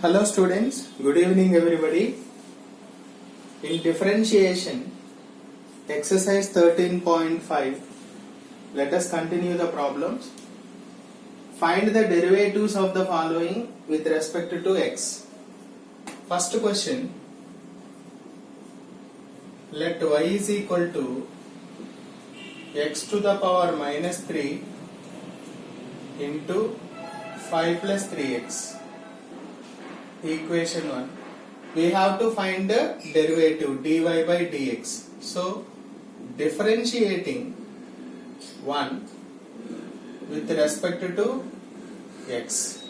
Hello students, good evening everybody. In differentiation, exercise 13.5, let us continue the problems. Find the derivatives of the following with respect to x. First question, let y is equal to x to the power minus 3 into 5 plus 3x. Equation 1. We have to find the derivative dy by dx. So, differentiating 1 with respect to x.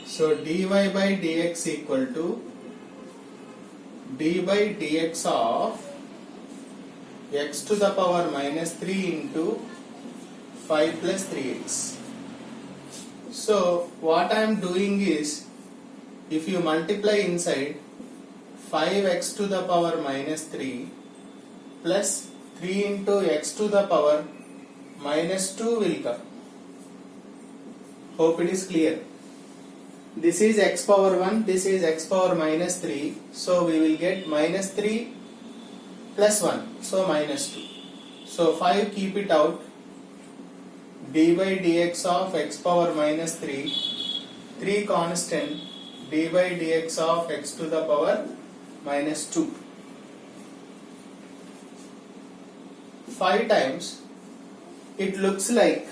So, dy by dx equal to d by dx of x to the power minus 3 into 5 plus 3x. So, what I am doing is, if you multiply inside, 5x to the power minus 3 plus 3 into x to the power minus 2 will come. Hope it is clear. This is x power 1, this is x power minus 3. So we will get minus 3 plus 1. So minus 2. So 5 keep it out. D by dx of x power minus 3. 3 constant. D by dx of x to the power minus 2. 5 times, it looks like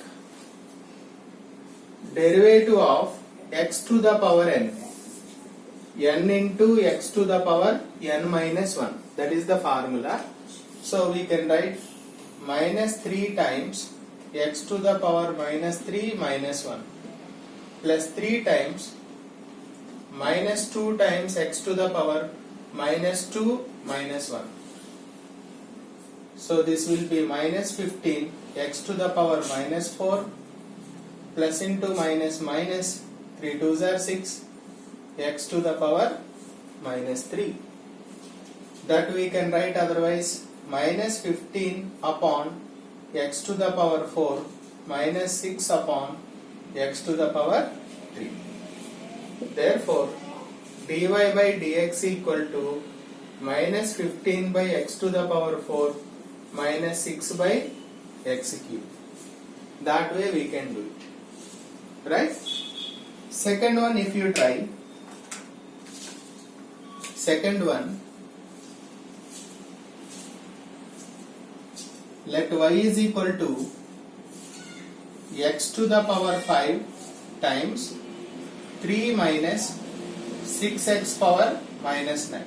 derivative of x to the power n. N into x to the power n minus 1. That is the formula. So we can write minus 3 times x to the power minus 3 minus 1 plus 3 times minus 2 times x to the power minus 2 minus 1. So this will be minus 15 x to the power minus 4 plus into minus minus 3 2s are 6 x to the power minus 3. That we can write otherwise minus 15 upon x to the power 4 minus 6 upon x to the power 3. Therefore, dy by dx equal to minus 15 by x to the power 4 minus 6 by x cube. That way we can do it. Right? Second one, if you try. Second one, let y is equal to x to the power 5 times 3 minus 6x power minus 9.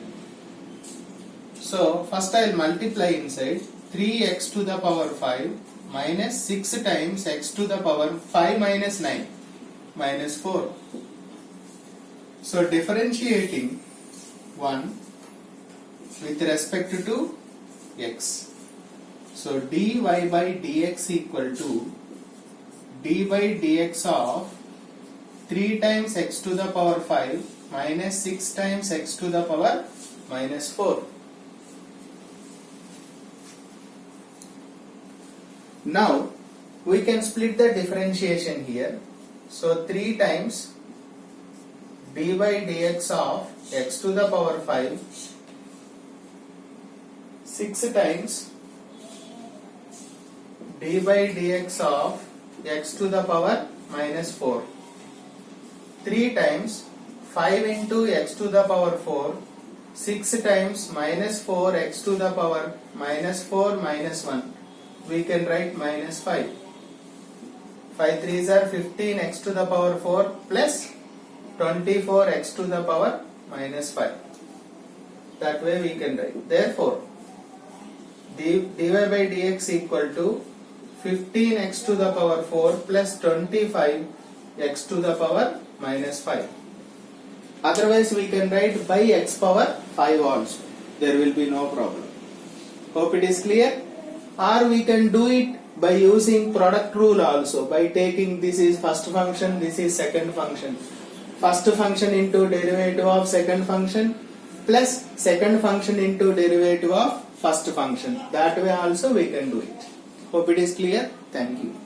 So first I will multiply inside 3x to the power 5 minus 6 times x to the power 5 minus 9 minus 4. So differentiating 1 with respect to x. So dy by dx equal to d by dx of 3 times x to the power 5 minus 6 times x to the power minus 4. Now we can split the differentiation here. So 3 times d by dx of x to the power 5 6 times d by dx of x to the power minus 4. 3 times 5 into x to the power 4, 6 times minus 4 x to the power minus 4 minus 1. We can write minus 5. 5 3s are 15 x to the power 4 plus 24 x to the power minus 5. That way we can write. Therefore, dy by dx equal to 15 x to the power 4 plus 25 x to the power minus 5. Otherwise we can write by x power 5 also. There will be no problem. Hope it is clear. Or we can do it by using product rule also. By taking this is first function, this is second function. First function into derivative of second function plus second function into derivative of first function. That way also we can do it. Hope it is clear. Thank you.